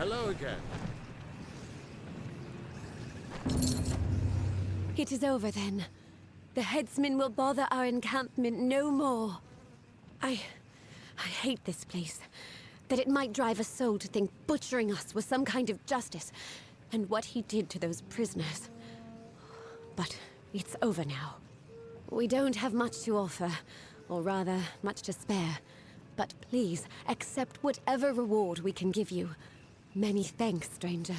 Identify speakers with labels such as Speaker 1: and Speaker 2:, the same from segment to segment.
Speaker 1: Hello again.
Speaker 2: It is over then. The headsman will bother our encampment no more. I hate this place. That it might drive a soul to think butchering us was some kind of justice, and what he did to those prisoners. But it's over now. We don't have much to offer, or rather, much to spare. But please, accept whatever reward we can give you. Many thanks, stranger.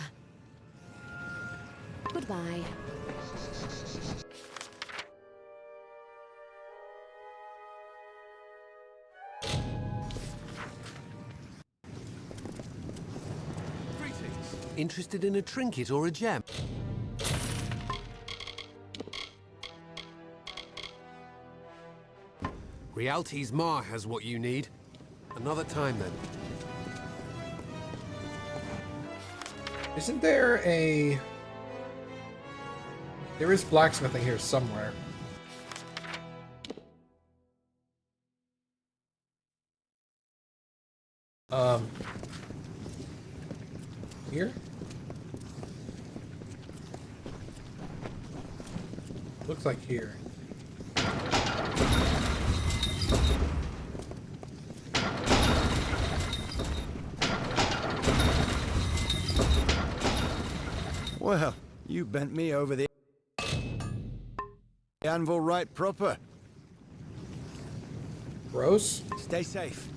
Speaker 2: Goodbye.
Speaker 1: Greetings. Interested in a trinket or a gem? Rialti's Ma has what you need. Another time, then.
Speaker 3: Isn't there a... There is blacksmithing here somewhere. Here? Looks like here.
Speaker 4: Well, you bent me over the anvil right proper.
Speaker 3: Gross?
Speaker 4: Stay safe.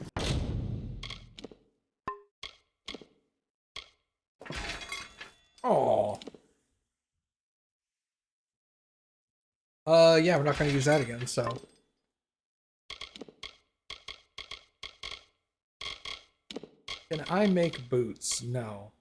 Speaker 3: Oh. Yeah, we're not going to use that again, so. Can I make boots? No.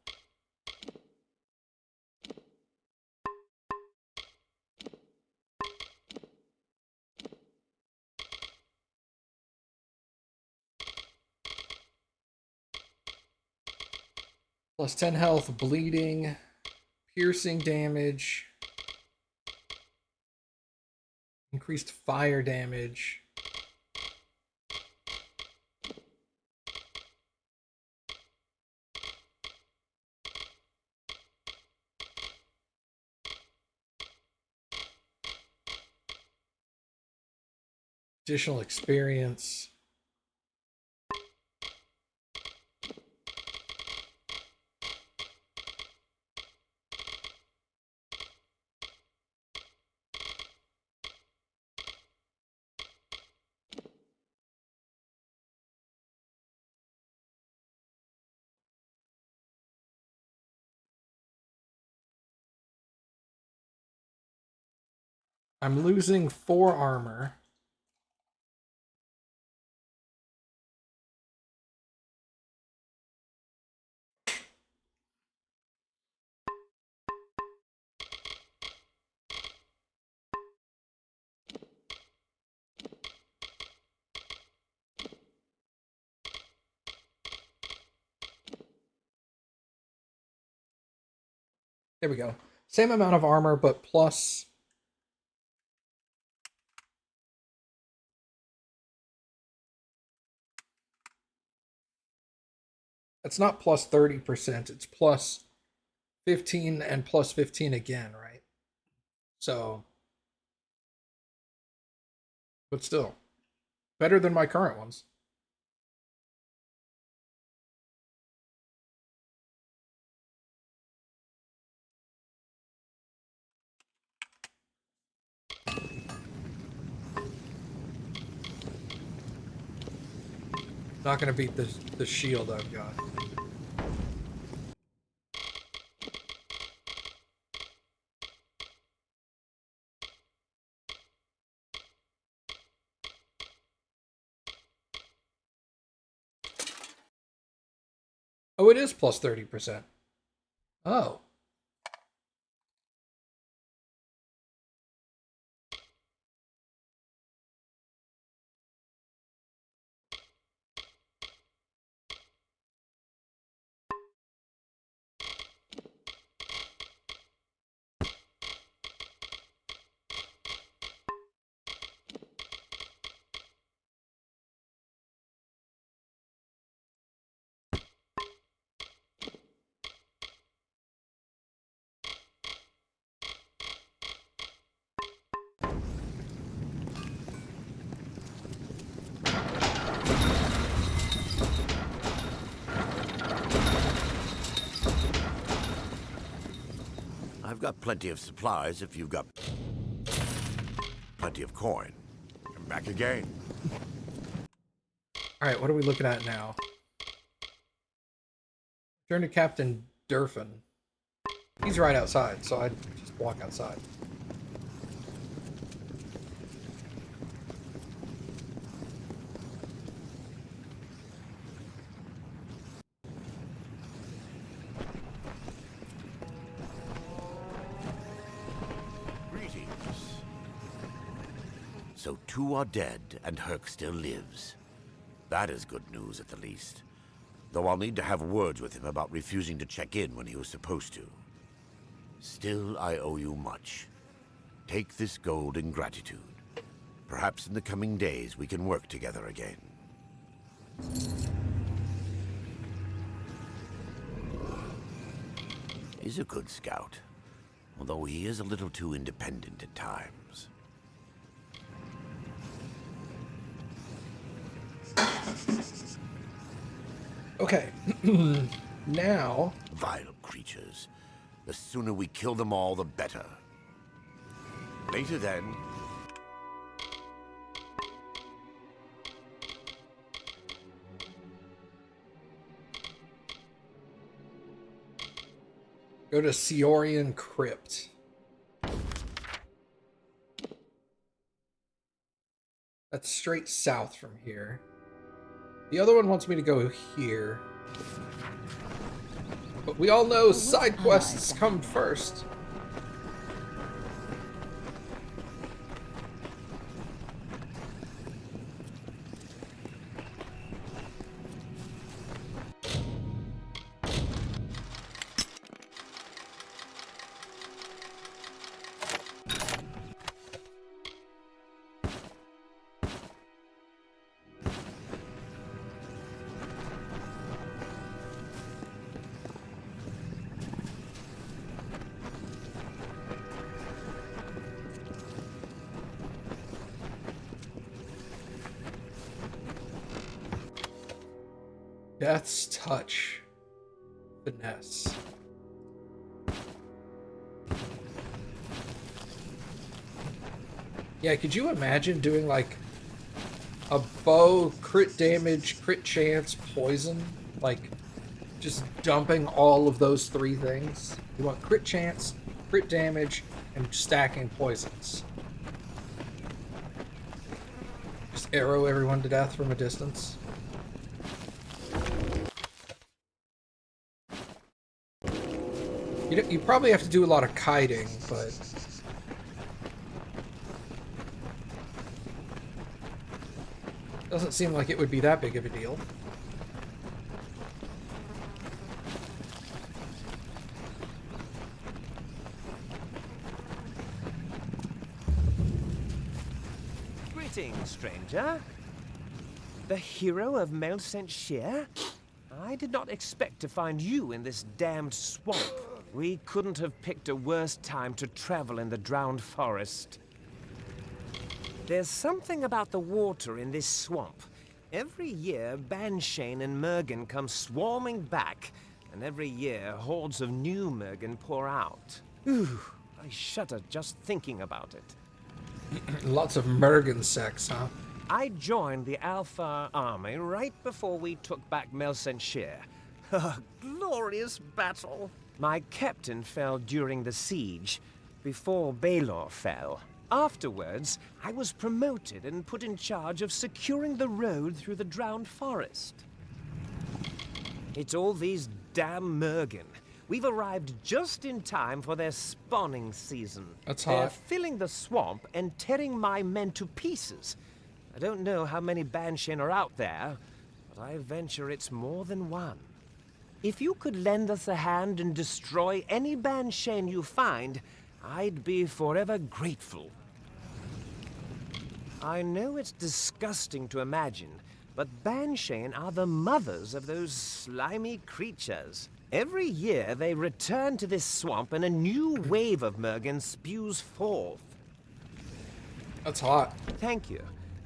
Speaker 3: Plus 10 health, bleeding, piercing damage, increased fire damage. Additional experience. I'm losing 4 armor. There we go. Same amount of armor, but plus... It's not plus 30%, it's plus 15 and plus 15 again, right? So... But still. Better than my current ones. Not gonna beat the shield I've got. Oh, it is plus 30%. Oh.
Speaker 5: got plenty of supplies if you've got plenty of coin. Come back again.
Speaker 3: Alright, what are we looking at now? Turn to Captain Durfin. He's right outside, so I'd just walk outside.
Speaker 5: Greetings. So 2 are dead, and Herc still lives. That is good news at the least. Though I'll need to have words with him about refusing to check in when he was supposed to. Still, I owe you much. Take this gold in gratitude. Perhaps in the coming days we can work together again. He's a good scout, although he is a little too independent at times.
Speaker 3: Okay. Now...
Speaker 5: Vile creatures. The sooner we kill them all, the better. Later then.
Speaker 3: Go to Seorian Crypt. That's straight south from here. The other one wants me to go here. But we all know side quests come first. Death's Touch. Finesse. Yeah, could you imagine doing like a bow, crit damage, crit chance, poison? Like just dumping all of those 3 things? You want crit chance, crit damage, and stacking poisons. Just arrow everyone to death from a distance. You probably have to do a lot of kiting, but... doesn't seem like it would be that big of a deal.
Speaker 1: Greetings, stranger. The hero of Melcent-Shire? I did not expect to find you in this damned swamp. We couldn't have picked a worse time to travel in the drowned forest. There's something about the water in this swamp. Every year, Banshane and Mergen come swarming back, and every year, hordes of new Mergen pour out. Ooh, I shudder just thinking about it.
Speaker 3: Lots of Mergen sex, huh?
Speaker 1: I joined the Alpha army right before we took back Melcent-Shire. A glorious battle! My captain fell during the siege, before Baelor fell. Afterwards, I was promoted and put in charge of securing the road through the drowned forest. It's all these damn Mergen. We've arrived just in time for their spawning season.
Speaker 3: That's
Speaker 1: They're
Speaker 3: hot.
Speaker 1: filling the swamp and tearing my men to pieces. I don't know how many Banshane are out there, but I venture it's more than one. If you could lend us a hand and destroy any Banshane you find, I'd be forever grateful. I know it's disgusting to imagine, but Banshane are the mothers of those slimy creatures. Every year they return to this swamp and a new wave of Mergen spews forth.
Speaker 3: That's hot.
Speaker 1: Thank you.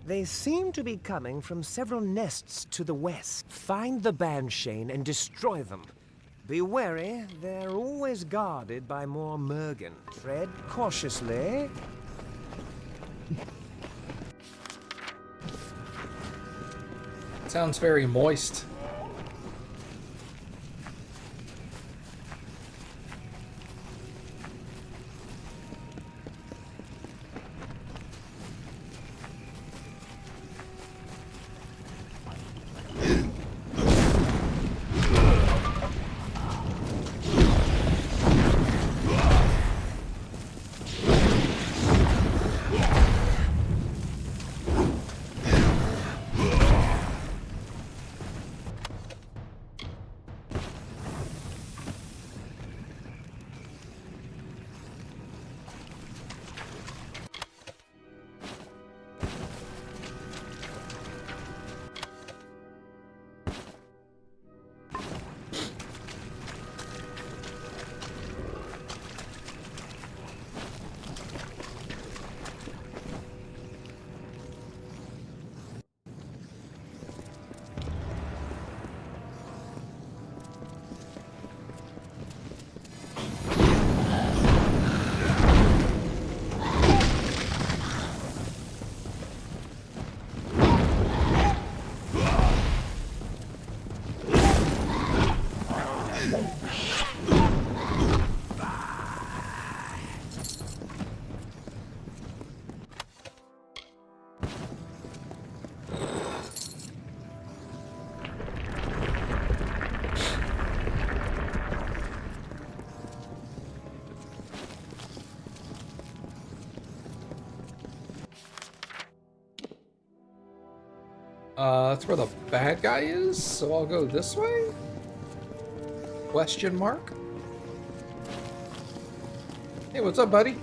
Speaker 1: They seem to be coming from several nests to the west. Find the Banshane and destroy them. Be wary, they're always guarded by more Mergen. Tread cautiously.
Speaker 3: Sounds very moist. That's where the bad guy is, so I'll go this way? Question mark? Hey, what's up, buddy?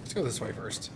Speaker 3: Let's go this way first.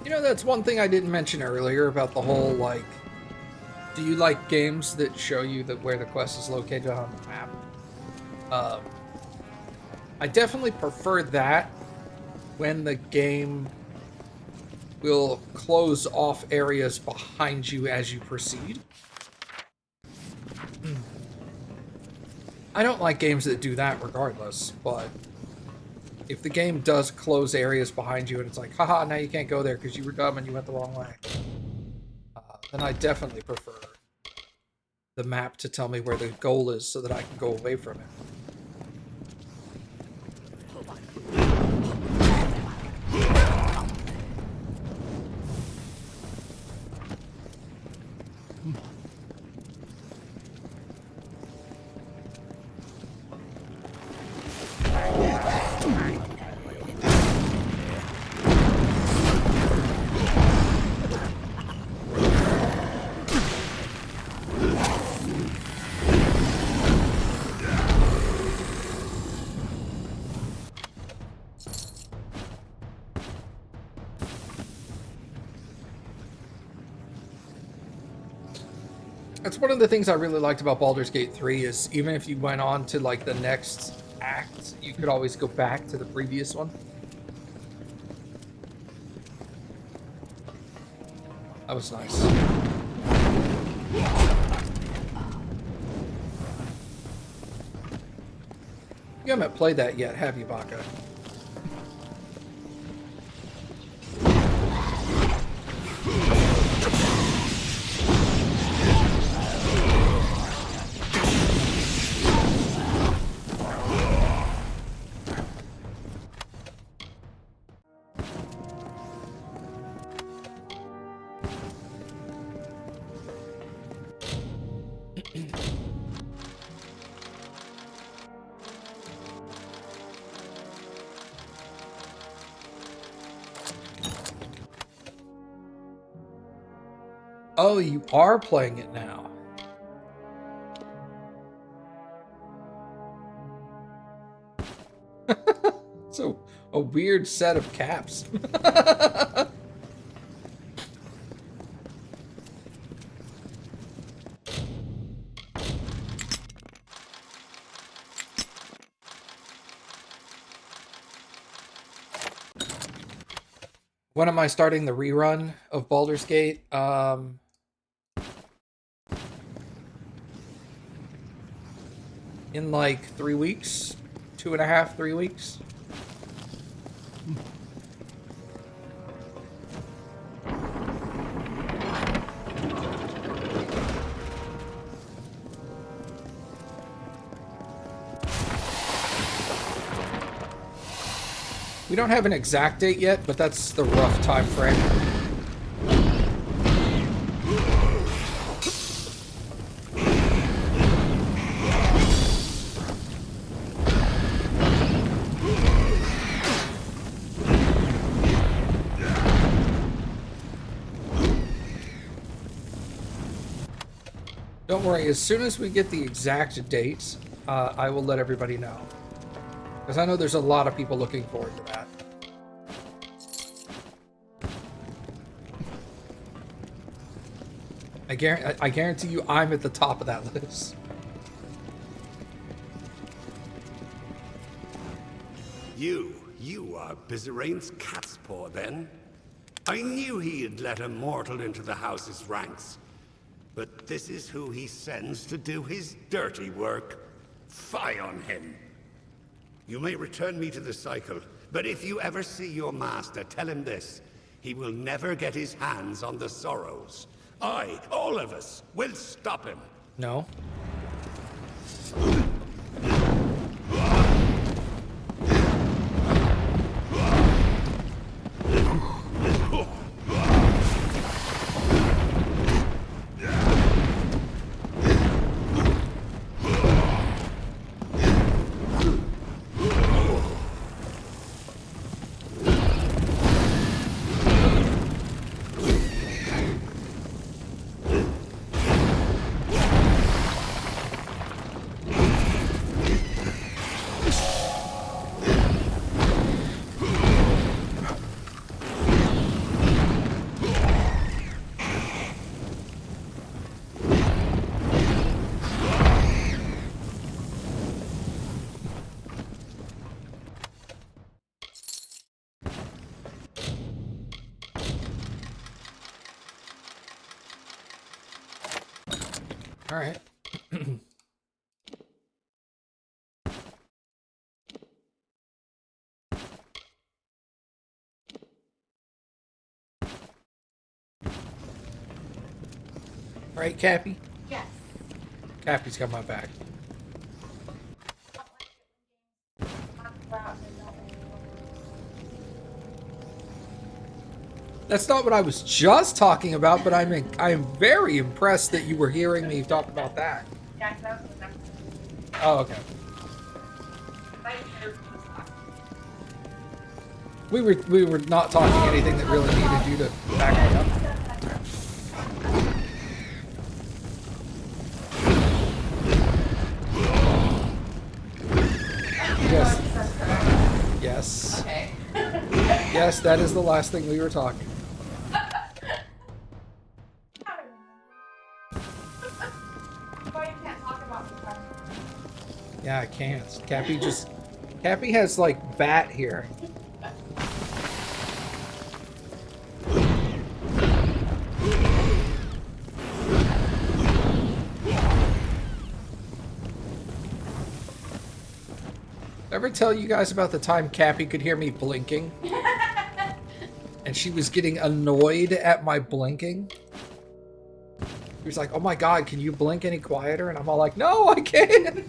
Speaker 3: You know, that's one thing I didn't mention earlier about the whole, like, do you like games that show you that where the quest is located on the map? I definitely prefer that when the game will close off areas behind you as you proceed. I don't like games that do that regardless, but if the game does close areas behind you and it's like, haha, now you can't go there because you were dumb and you went the wrong way, then I definitely prefer the map to tell me where the goal is so that I can go away from it. That's one of the things I really liked about Baldur's Gate 3 is even if you went on to like the next act, you could always go back to the previous one. That was nice. You haven't played that yet, have you, Baka? Oh, you are playing it now. So, a weird set of caps. When am I starting the rerun of Baldur's Gate? In like 3 weeks, 2.5, 3 weeks. We don't have an exact date yet, but that's the rough time frame. Don't worry, as soon as we get the exact dates, I will let everybody know. Because I know there's a lot of people looking forward to that. I guarantee you I'm at the top of that list.
Speaker 6: You are Bizarane's cat's paw, then? I knew he had let a mortal into the house's ranks. But this is who he sends to do his dirty work. Fie on him. You may return me to the cycle, but if you ever see your master, tell him this. He will never get his hands on the sorrows. I, all of us, will stop him.
Speaker 3: No. All right. All right, Cappy?
Speaker 2: Yes.
Speaker 3: Cappy's got my back. That's not what I was just talking about, but I am very impressed that you were hearing me talk about that. Oh, okay. We were not talking anything that really needed you to back me up. Yes. Yes.
Speaker 7: Okay.
Speaker 3: Yes, that is the last thing we were talking.
Speaker 7: Why you can't talk about the car?
Speaker 3: Yeah, I can't. Cappy has like bat here. Ever tell you guys about the time Cappy could hear me blinking? And she was getting annoyed at my blinking? He was like, oh my god, can you blink any quieter? And I'm all like, no, I can't!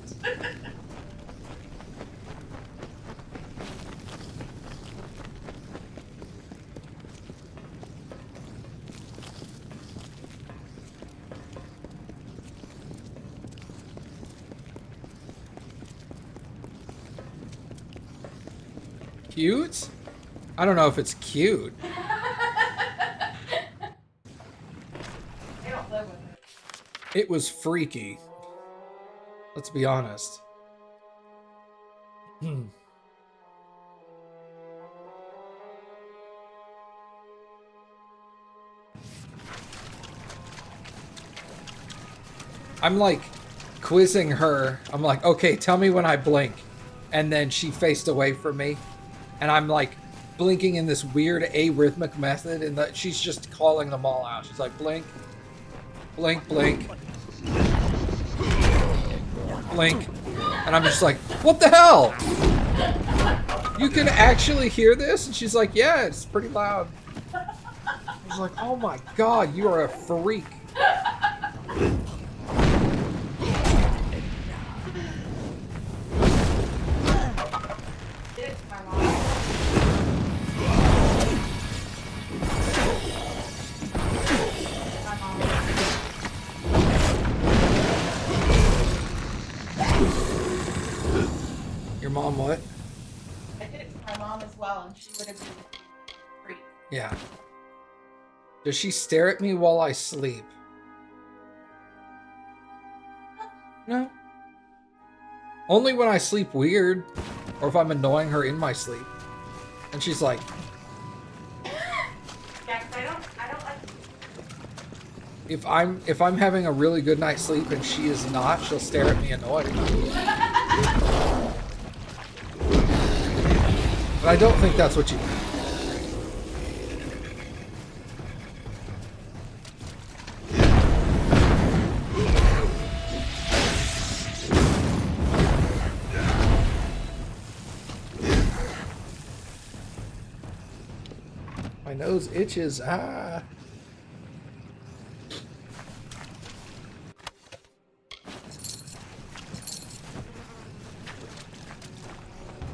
Speaker 3: Cute? I don't know if it's cute.
Speaker 7: They don't live with it.
Speaker 3: It was freaky. Let's be honest. I'm like quizzing her. I'm like, okay, tell me when I blink. And then she faced away from me. And I'm like blinking in this weird arrhythmic method. And she's just calling them all out. She's like, blink, blink, blink, blink. And I'm just like, what the hell? You can actually hear this? And she's like, yeah, it's pretty loud. I was like, oh my god, you are a freak.
Speaker 7: Did it to my mom. My mom.
Speaker 3: Your mom what?
Speaker 7: I did it to my mom as well, and she would have been free.
Speaker 3: Yeah. Does she stare at me while I sleep? No. Only when I sleep weird, or if I'm annoying her in my sleep. And she's like,
Speaker 7: Yeah, 'cause I don't like.
Speaker 3: if I'm having a really good night's sleep and she is not, she'll stare at me annoyed. But I don't think that's what you mean. My nose itches. Ah.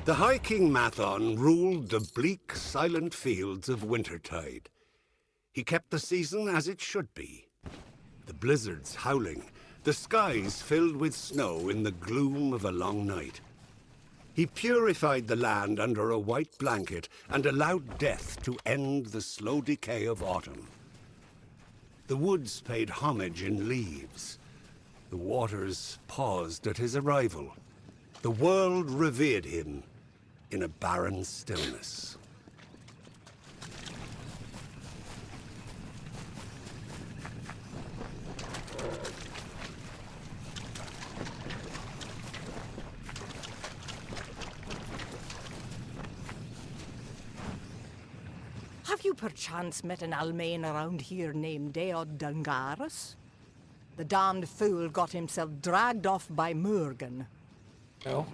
Speaker 6: The High King Mathon ruled the bleak, silent fields of Wintertide. He kept the season as it should be. The blizzards howling, the skies filled with snow in the gloom of a long night. He purified the land under a white blanket and allowed death to end the slow decay of autumn. The woods paid homage in leaves. The waters paused at his arrival. The world revered him in a barren stillness.
Speaker 8: Have you perchance met an Almain around here named Deod Dungaris? The damned fool got himself dragged off by Murgan.
Speaker 3: No.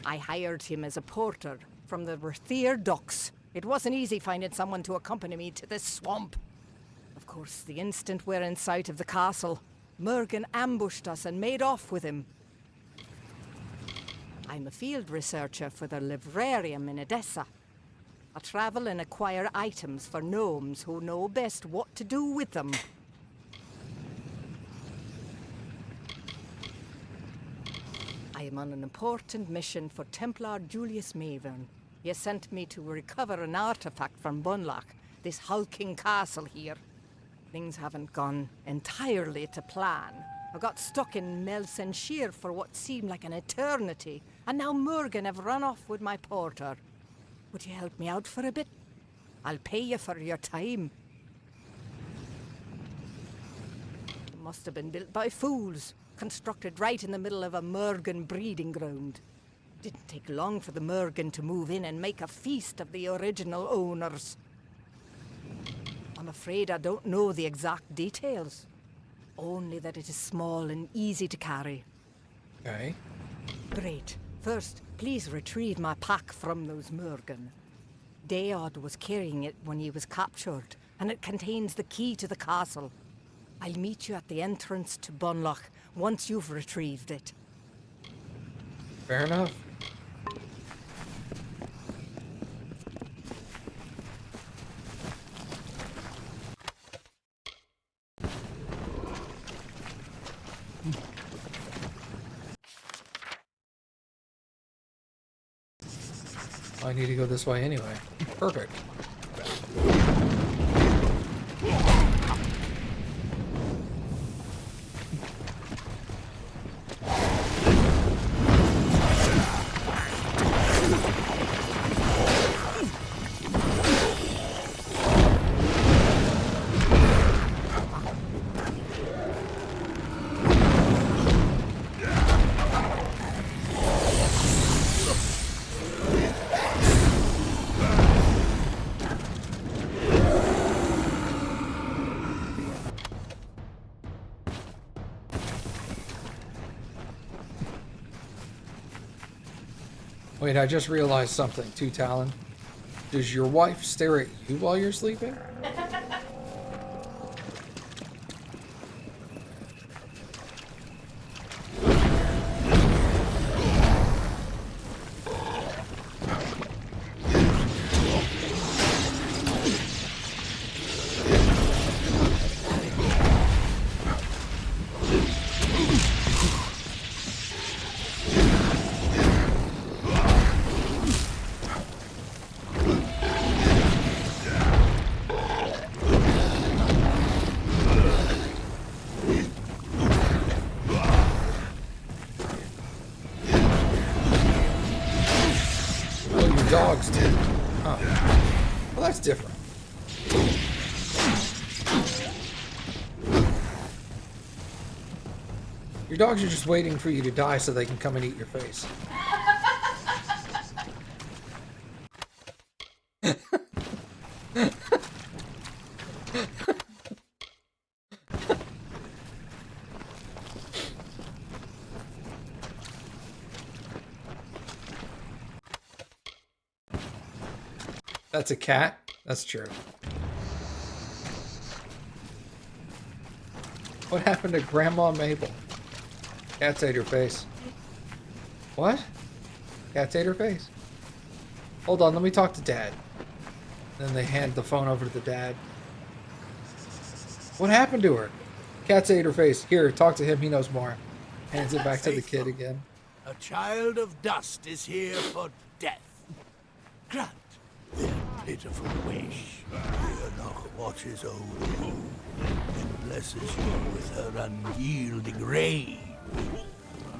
Speaker 8: I hired him as a porter from the Rthier docks. It wasn't easy finding someone to accompany me to this swamp. Of course, the instant we're in sight of the castle, Murgan ambushed us and made off with him. I'm a field researcher for the librarium in Edessa. I travel and acquire items for gnomes who know best what to do with them. I am on an important mission for Templar Julius Mavern. He has sent me to recover an artifact from Bunlock, this hulking castle here. Things haven't gone entirely to plan. I got stuck in Melsenshire for what seemed like an eternity, and now Murgan have run off with my porter. Would you help me out for a bit? I'll pay you for your time. Must have been built by fools, constructed right in the middle of a Murgan breeding ground. Didn't take long for the Murgan to move in and make a feast of the original owners. I'm afraid I don't know the exact details. Only that it is small and easy to carry.
Speaker 3: Okay.
Speaker 8: Great. First, please retrieve my pack from those Murgan. Daod was carrying it when he was captured, and it contains the key to the castle. I'll meet you at the entrance to Bunloch once you've retrieved it.
Speaker 3: Fair enough. I need to go this way anyway. Perfect. Wait, I just realized something too, Talon. Does your wife stare at you while you're sleeping? Dogs do. Huh. Well, that's different. Your dogs are just waiting for you to die so they can come and eat your face. That's a cat? That's true. What happened to Grandma Mabel? Cats ate her face. What? Cats ate her face. Hold on, let me talk to Dad. Then they hand the phone over to the dad. What happened to her? Cats ate her face. Here, talk to him, he knows more. Hands it back to the kid again.
Speaker 6: A child of dust is here for death. Grant their pitiful wish. Enoch watches over you and blesses you with her unyielding ray.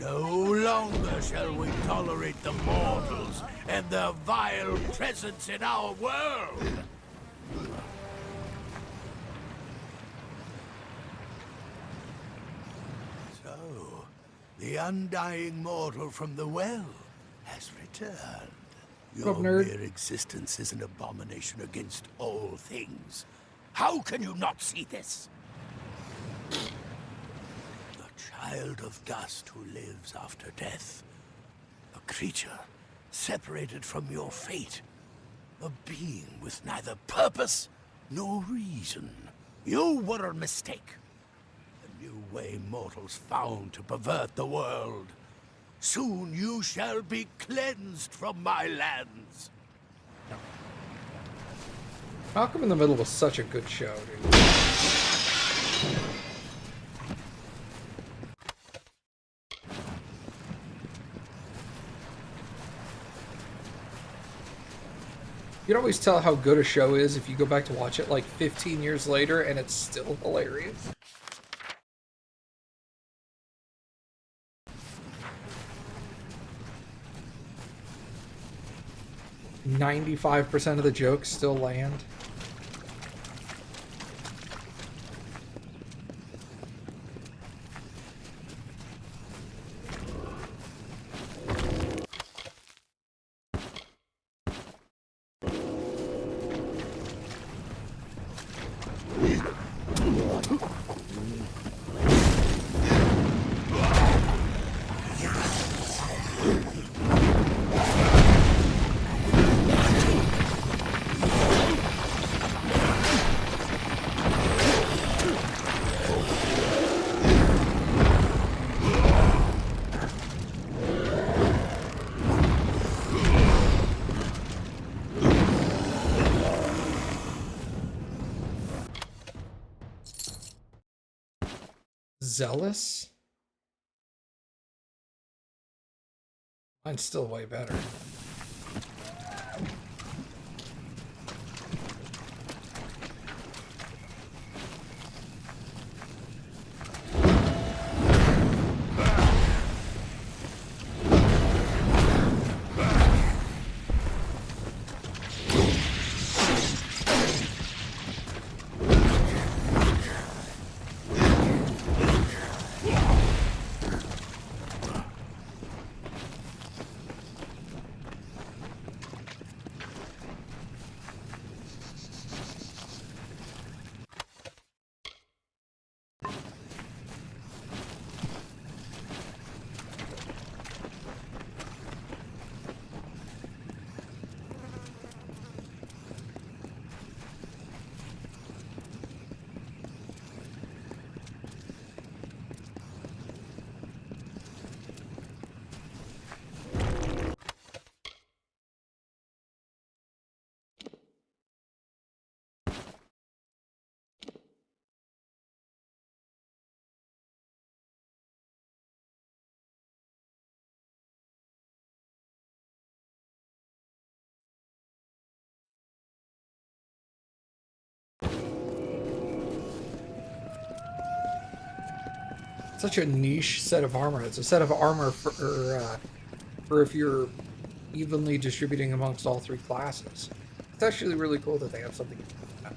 Speaker 6: No longer shall we tolerate the mortals and their vile presence in our world. So, the undying mortal from the well has returned. Your mere existence is an abomination against all things. How can you not see this? A child of dust who lives after death. A creature separated from your fate. A being with neither purpose nor reason. You were a mistake. A new way mortals found to pervert the world. Soon you shall be cleansed from my lands.
Speaker 3: Malcolm in the Middle was such a good show, dude. You can always tell how good a show is if you go back to watch it like 15 years later and it's still hilarious. 95% of the jokes still land. Zealous? Mine's still way better. Such a niche set of armor. It's a set of armor for if you're evenly distributing amongst all three classes. It's actually really cool that they have something like that.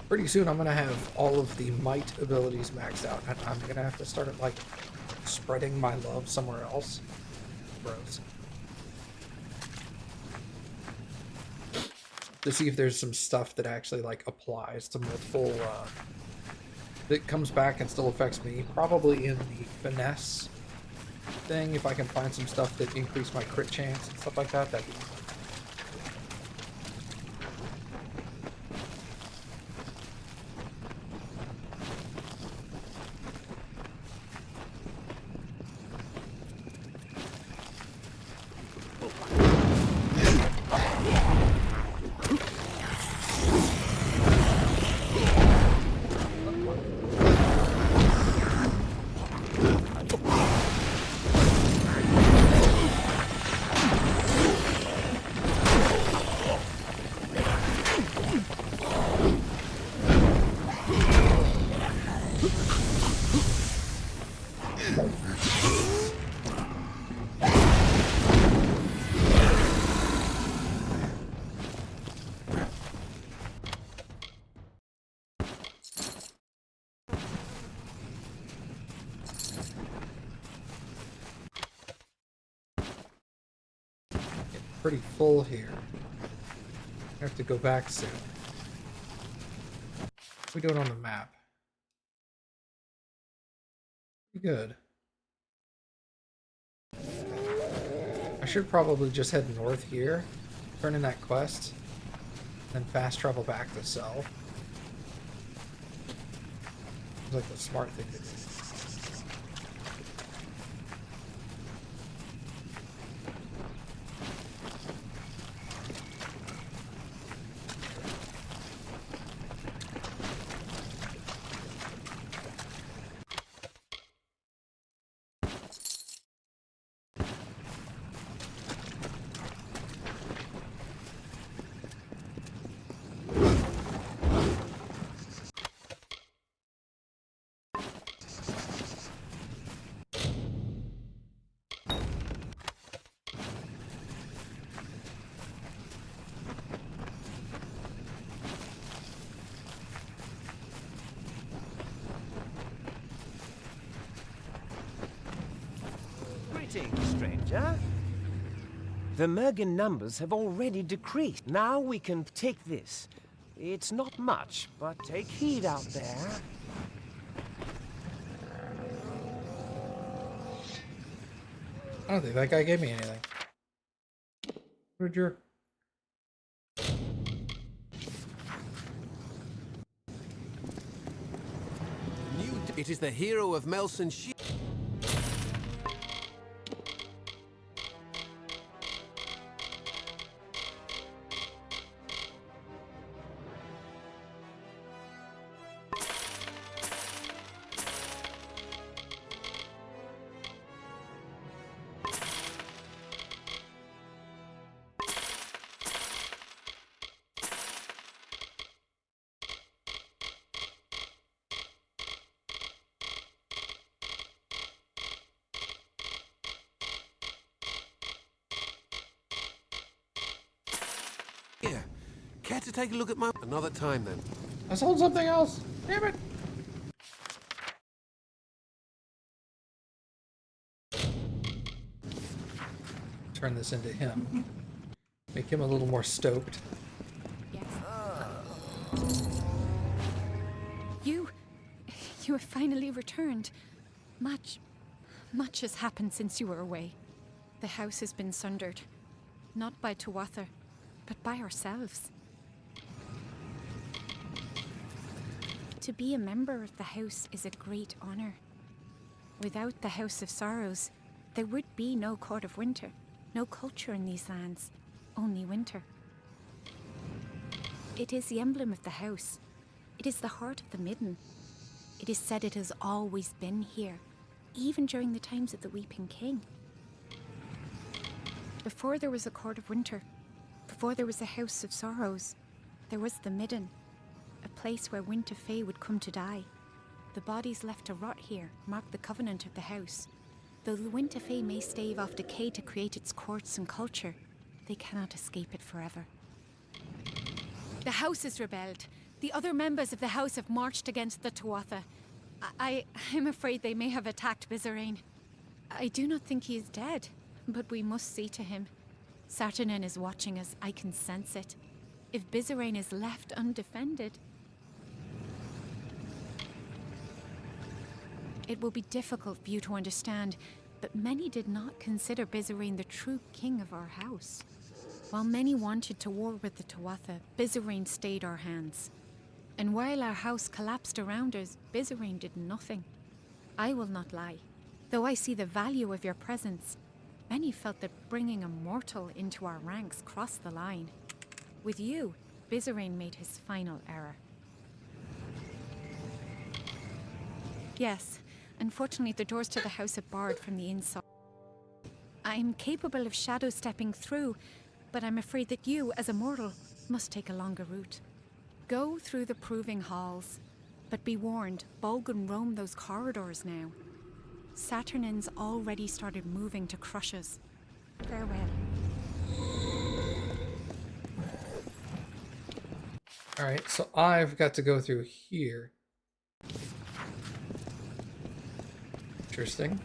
Speaker 3: Pretty soon I'm gonna have all of the might abilities maxed out, and I'm gonna have to start like spreading my love somewhere else. Gross. To see if there's some stuff that actually like applies to multiple that comes back and still affects me. Probably in the finesse thing, if I can find some stuff that increase my crit chance and stuff like that, that'd be pretty full here. I have to go back soon. We do it on the map. Pretty good. I should probably just head north here, turn in that quest, then fast travel back to Cell. Seems like the smart thing to do.
Speaker 1: Greetings, stranger. The Mergen numbers have already decreased. Now we can take this. It's not much, but take heed out there.
Speaker 3: I don't think that guy gave me anything. What a jerk.
Speaker 9: It is the hero of Melson Shield. Here, care to take a look at my... Another time, then.
Speaker 3: I sold something else. Damn it. Turn this into him. Make him a little more stoked.
Speaker 10: Yes. You have finally returned. Much has happened since you were away. The house has been sundered. Not by Tuatha, but by ourselves. To be a member of the house is a great honor. Without the House of Sorrows, there would be no Court of Winter, no culture in these lands, only winter. It is the emblem of the house. It is the heart of the Midden. It is said it has always been here, even during the times of the Weeping King. Before there was a Court of Winter, before there was a House of Sorrows, there was the Midden, a place where Winter Fae would come to die. The bodies left to rot here mark the covenant of the house. Though the Winter Fae may stave off decay to create its courts and culture, they cannot escape it forever. The house has rebelled. The other members of the house have marched against the Tuatha. I'm afraid they may have attacked Bizarane. I do not think he is dead, but we must see to him. Saturnin is watching us, I can sense it. If Bizarane is left undefended, it will be difficult for you to understand, but many did not consider Bizarane the true king of our house. While many wanted to war with the Tuatha, Bizarane stayed our hands. And while our house collapsed around us, Bizarane did nothing. I will not lie. Though I see the value of your presence, many felt that bringing a mortal into our ranks crossed the line. With you, Bizarane made his final error. Yes, unfortunately the doors to the house are barred from the inside. I am capable of shadow stepping through, but I'm afraid that you, as a mortal, must take a longer route. Go through the proving halls, but be warned, Bolgun roam those corridors now. Saturnin's already started moving to crush us. Farewell.
Speaker 3: Alright, so I've got to go through here. Interesting.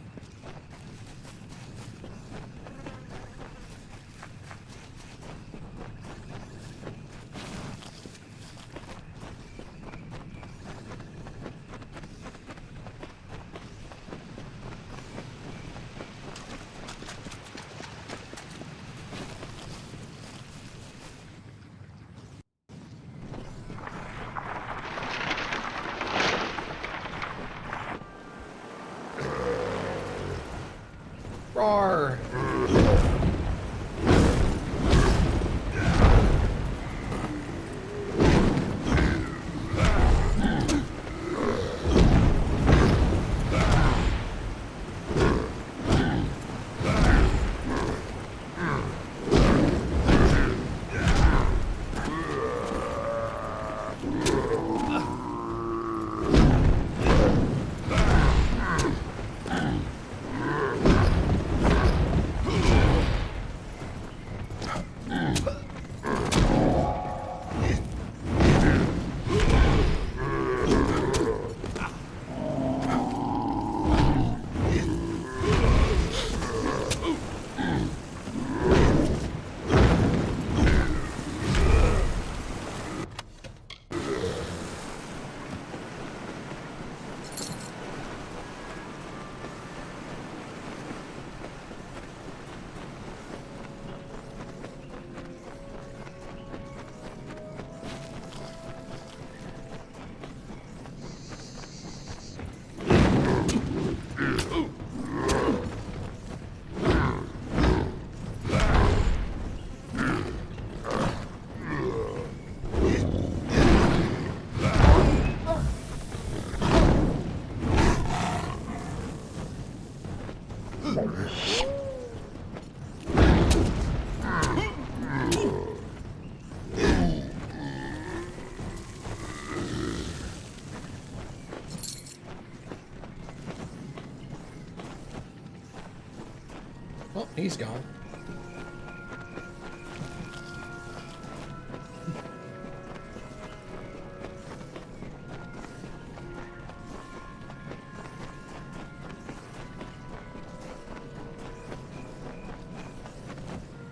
Speaker 3: Roar! Oh, he's gone.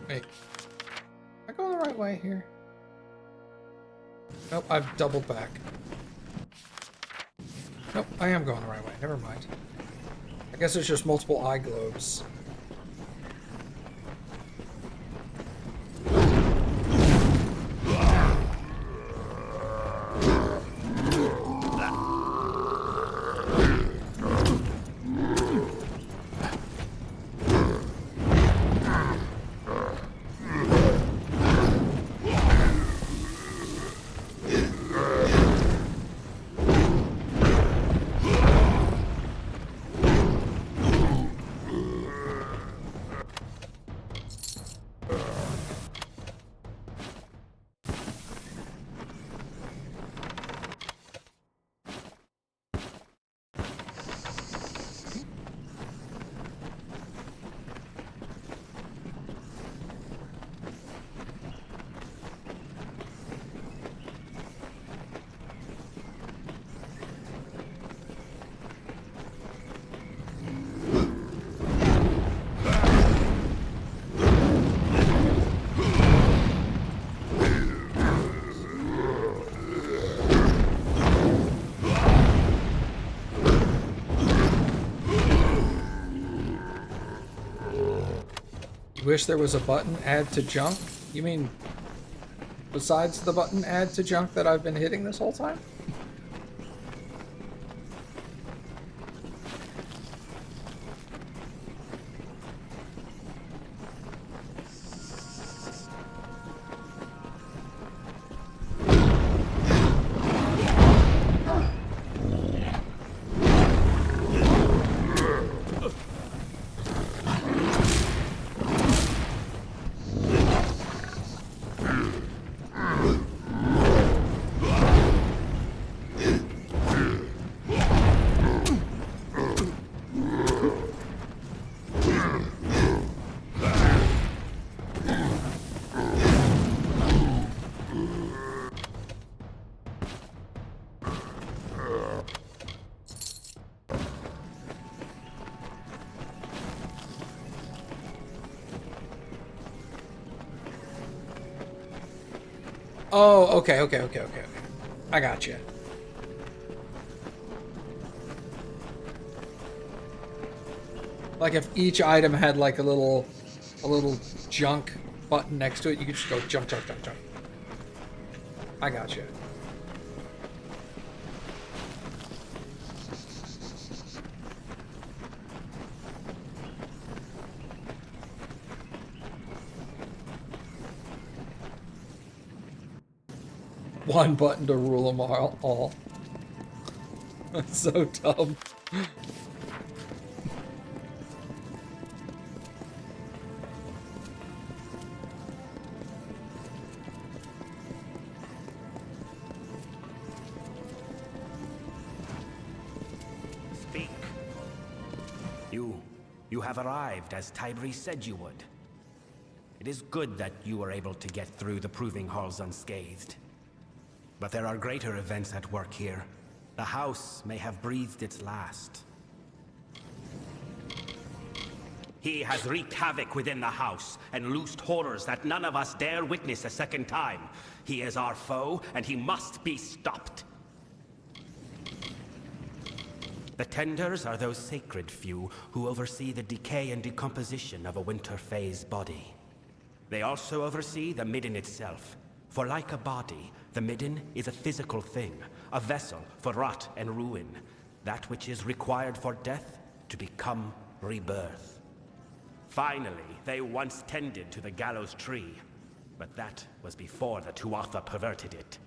Speaker 3: Wait. Am I going the right way here? Nope, I've doubled back. Nope, I am going the right way. Never mind. I guess it's just multiple eye globes. Wish there was a button add to junk? You mean besides the button add to junk that I've been hitting this whole time? Oh, okay. I got you. Like if each item had like a little junk button next to it, you could just go jump. I got you. One button to rule them all. That's so dumb.
Speaker 11: Speak. You have arrived as Tybri said you would. It is good that you were able to get through the proving halls unscathed. But there are greater events at work here. The house may have breathed its last. He has wreaked havoc within the house and loosed horrors that none of us dare witness a second time. He is our foe, and he must be stopped. The Tenders are those sacred few who oversee the decay and decomposition of a winter phase body. They also oversee the Midden itself. For like a body, the Midden is a physical thing, a vessel for rot and ruin, that which is required for death to become rebirth. Finally, they once tended to the gallows tree, but that was before the Tuatha perverted it.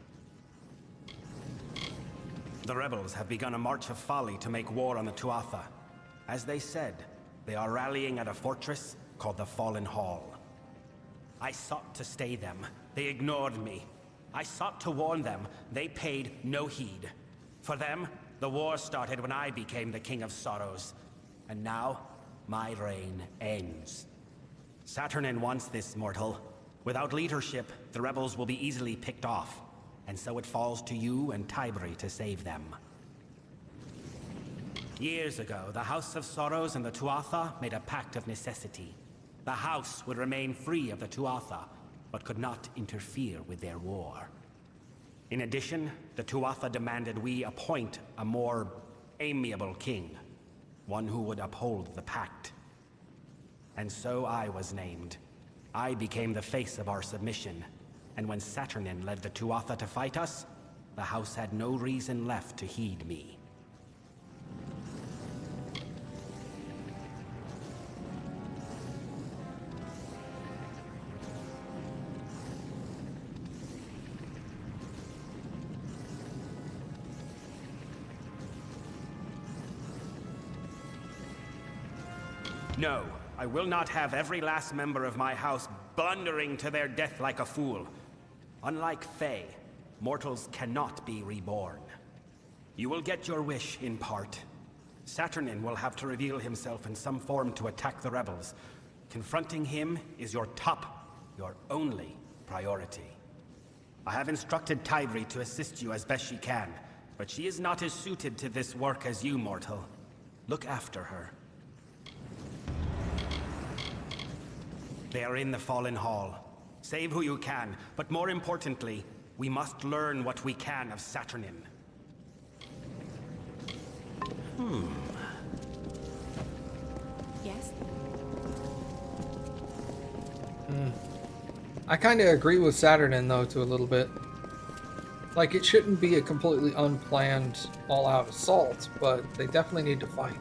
Speaker 11: The rebels have begun a march of folly to make war on the Tuatha. As they said, They are rallying at a fortress called the Fallen Hall. I sought to stay them. They ignored me. I sought to warn them. They paid no heed. For them, the war started when I became the King of Sorrows. And now, my reign ends. Saturnin wants this, mortal. Without leadership, the rebels will be easily picked off. And so it falls to you and Tybri to save them. Years ago, the House of Sorrows and the Tuatha made a pact of necessity. The House would remain free of the Tuatha, but could not interfere with their war. In addition, the Tuatha demanded we appoint a more amiable king, one who would uphold the pact. And so I was named. I became the face of our submission, and when Saturnin led the Tuatha to fight us, the House had no reason left to heed me. No, I will not have every last member of my house blundering to their death like a fool. Unlike Fae, mortals cannot be reborn. You will get your wish in part. Saturnin will have to reveal himself in some form to attack the rebels. Confronting him is your top, your only priority. I have instructed Tybri to assist you as best she can, but she is not as suited to this work as you, mortal. Look after her. They are in the Fallen Hall. Save who you can, but more importantly, we must learn what we can of Saturnin.
Speaker 10: Yes?
Speaker 3: I kind of agree with Saturnin, though, to a little bit. Like, it shouldn't be a completely unplanned, all-out assault, but they definitely need to fight.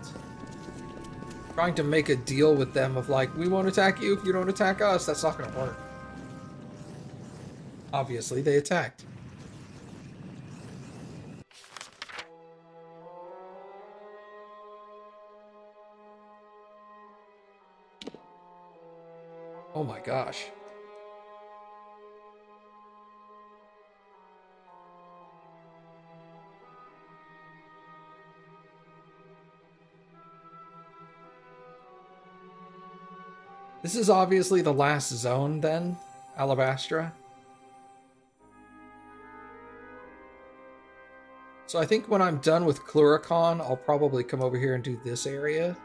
Speaker 3: Trying to make a deal with them of like, we won't attack you if you don't attack us, that's not going to work. Obviously, they attacked. Oh my gosh. This is obviously the last zone, then, Alabastra. So I think when I'm done with Cluricon, I'll probably come over here and do this area.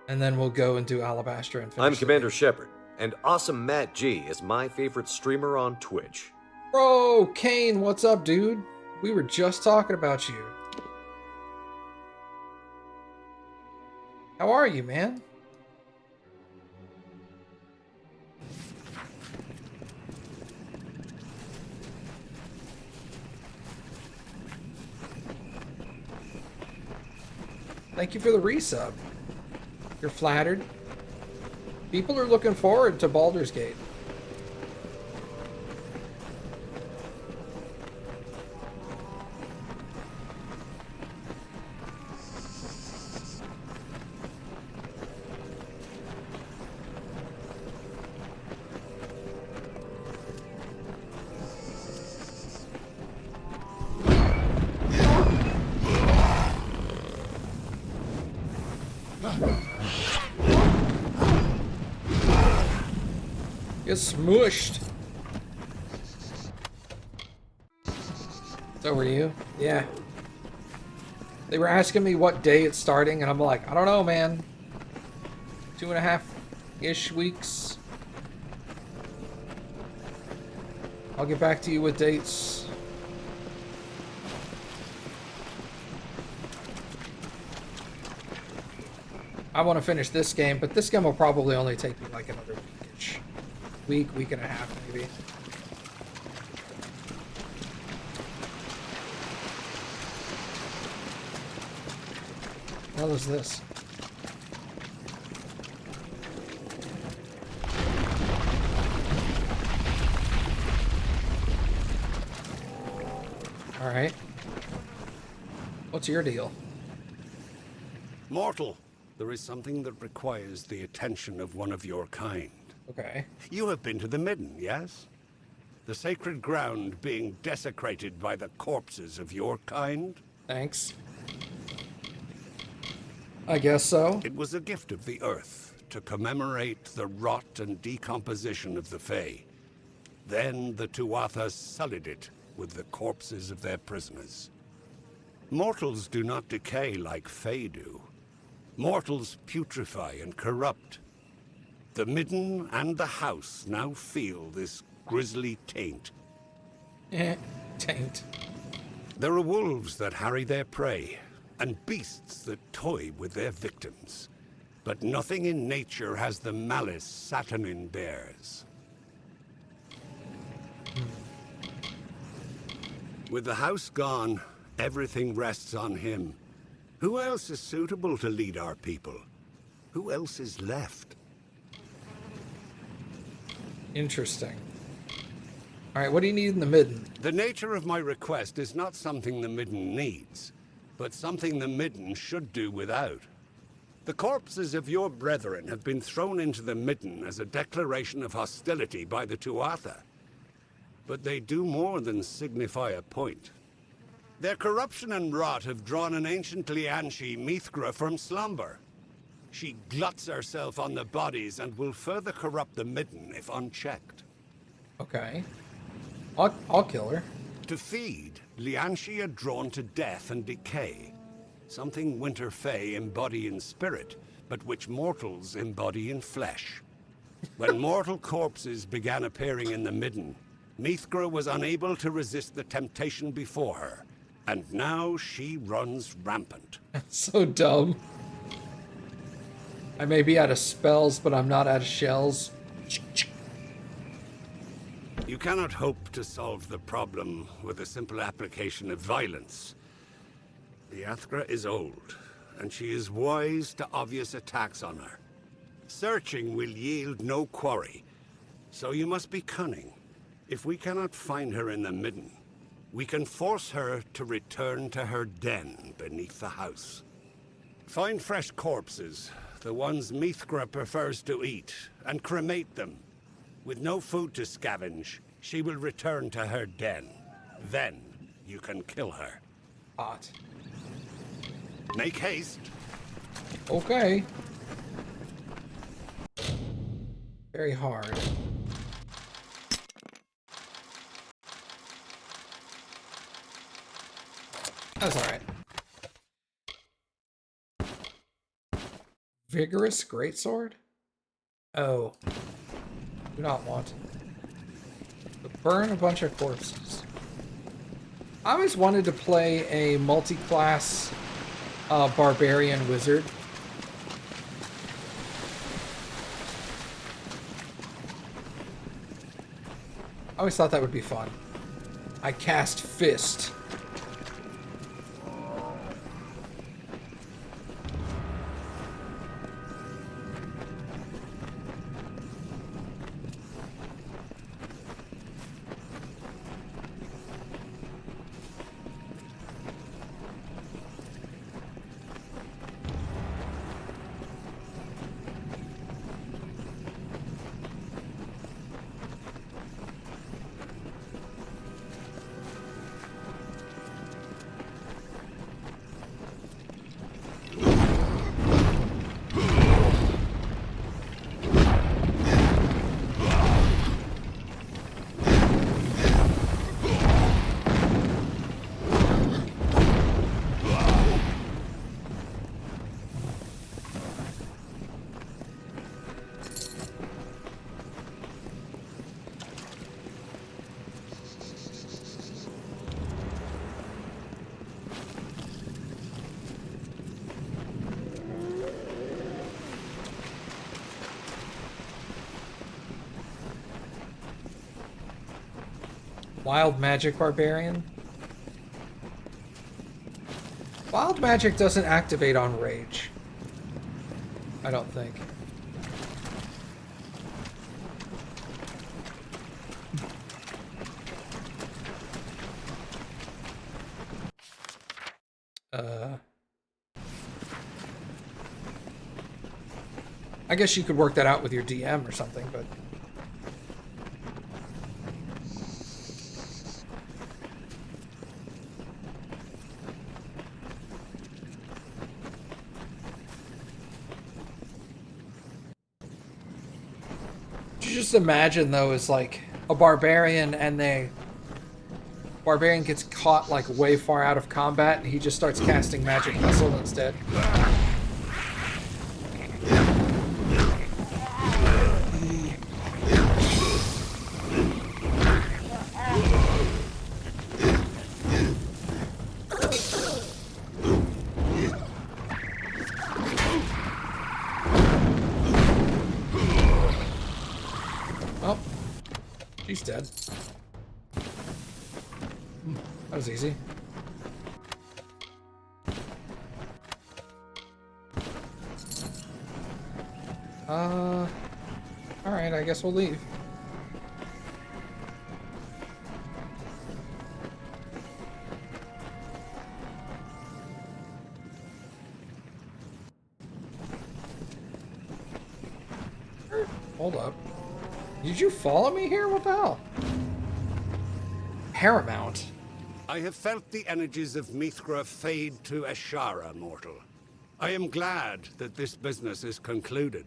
Speaker 3: And then we'll go and do Alabastra and finish.
Speaker 12: I'm Commander Shepard, and Awesome Matt G is my favorite streamer on Twitch.
Speaker 3: Bro, Kane, what's up, dude? We were just talking about you. How are you, man? Thank you for the resub. You're flattered. People are looking forward to Baldur's Gate. Get smushed. So were you? Yeah. They were asking me what day it's starting, and I'm like, I don't know, man. 2.5-ish weeks. I'll get back to you with dates. I want to finish this game, but this game will probably only take me like another week-ish. Week and a half, maybe. What the hell is this? Alright. What's your deal?
Speaker 6: Mortal, there is something that requires the attention of one of your kind.
Speaker 3: Okay.
Speaker 6: You have been to the Midden, yes? The sacred ground being desecrated by the corpses of your kind?
Speaker 3: Thanks. I guess so.
Speaker 6: It was a gift of the earth to commemorate the rot and decomposition of the Fae. Then the Tuatha sullied it with the corpses of their prisoners. Mortals do not decay like Fae do. Mortals putrefy and corrupt. The Midden and the House now feel this grisly taint.
Speaker 3: Taint.
Speaker 6: There are wolves that harry their prey, and beasts that toy with their victims. But nothing in nature has the malice Saturnin bears. With the house gone, everything rests on him. Who else is suitable to lead our people? Who else is left?
Speaker 3: Interesting. Alright, what do you need in the Midden?
Speaker 6: The nature of my request is not something the Midden needs, but something the Midden should do without. The corpses of your brethren have been thrown into the Midden as a declaration of hostility by the Tuatha. But they do more than signify a point. Their corruption and rot have drawn an ancient Lianshi Mithra from slumber. She gluts herself on the bodies and will further corrupt the Midden if unchecked.
Speaker 3: Okay. I'll kill her.
Speaker 6: To feed, Lianshi are drawn to death and decay. Something Winter Fae embody in spirit, but which mortals embody in flesh. When mortal corpses began appearing in the Midden, Mithra was unable to resist the temptation before her, and now she runs rampant.
Speaker 3: So dumb. I may be out of spells, but I'm not out of shells.
Speaker 6: You cannot hope to solve the problem with a simple application of violence. The Athra is old, and she is wise to obvious attacks on her. Searching will yield no quarry, so you must be cunning. If we cannot find her in the Midden, we can force her to return to her den beneath the house. Find fresh corpses, the ones Mithra prefers to eat, and cremate them. With no food to scavenge, she will return to her den. Then you can kill her.
Speaker 3: Hot.
Speaker 6: Make haste.
Speaker 3: Okay. Very hard. That's alright. Vigorous greatsword? Oh. Do not want. But burn a bunch of corpses. I always wanted to play a multi-class barbarian wizard. I always thought that would be fun. I cast Fist. Wild Magic Barbarian? Wild Magic doesn't activate on Rage. I don't think. I guess you could work that out with your DM or something, but... Just imagine though, is like a barbarian and barbarian gets caught like way far out of combat and he just starts casting magic missile instead. She's dead. That was easy. Alright, I guess we'll leave. Hold up. Did you follow me here? What the hell? Paramount.
Speaker 6: I have felt the energies of Mithra fade to Ashara, mortal. I am glad that this business is concluded.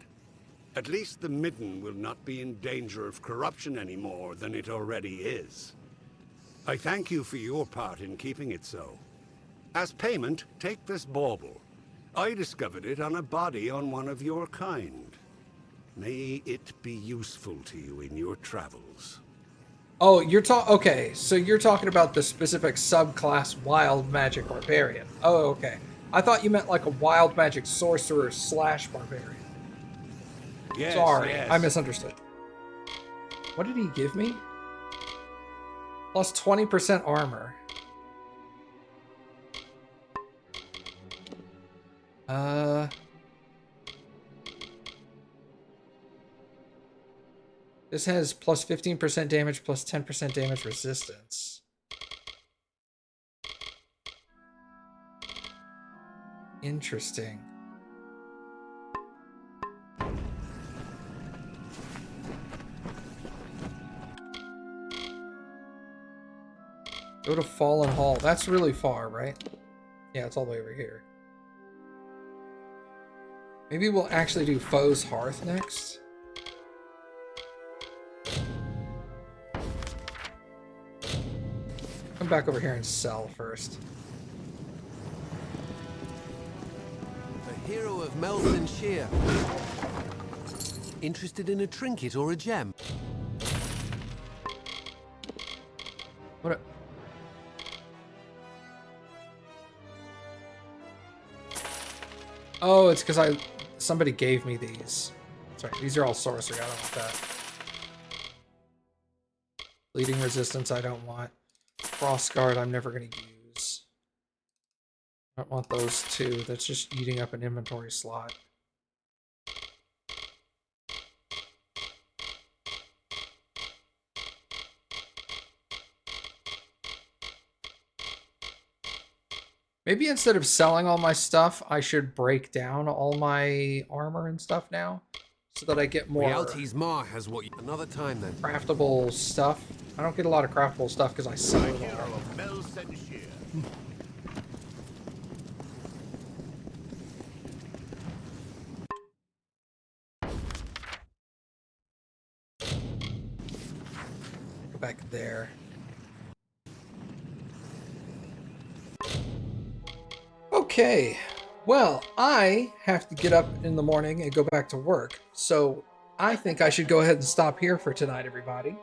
Speaker 6: At least the Midden will not be in danger of corruption any more than it already is. I thank you for your part in keeping it so. As payment, take this bauble. I discovered it on a body on one of your kind. May it be useful to you in your travels.
Speaker 3: Oh, okay, so you're talking about the specific subclass Wild Magic Barbarian. Oh, okay. I thought you meant like a Wild Magic Sorcerer / Barbarian.
Speaker 6: Yes,
Speaker 3: Sorry,
Speaker 6: yes.
Speaker 3: I misunderstood. What did he give me? Plus 20% armor. This has plus 15% damage, plus 10% damage resistance. Interesting. Go to Fallen Hall. That's really far, right? Yeah, it's all the way over here. Maybe we'll actually do Foe's Hearth next. Come back over here and sell first.
Speaker 9: The hero of Melton Shear. Interested in a trinket or a gem?
Speaker 3: What a... Oh, it's because somebody gave me these. Sorry, these are all sorcery. I don't want that. Bleeding resistance, I don't want. Cross guard, I'm never going to use. I don't want those two. That's just eating up an inventory slot. Maybe instead of selling all my stuff, I should break down all my armor and stuff now, so that I get more
Speaker 9: Reality's Ma has what you... Another time then.
Speaker 3: Craftable stuff. I don't get a lot of craftable stuff because I sell it all. Go back there. Okay, well, I have to get up in the morning and go back to work, so I think I should go ahead and stop here for tonight, everybody.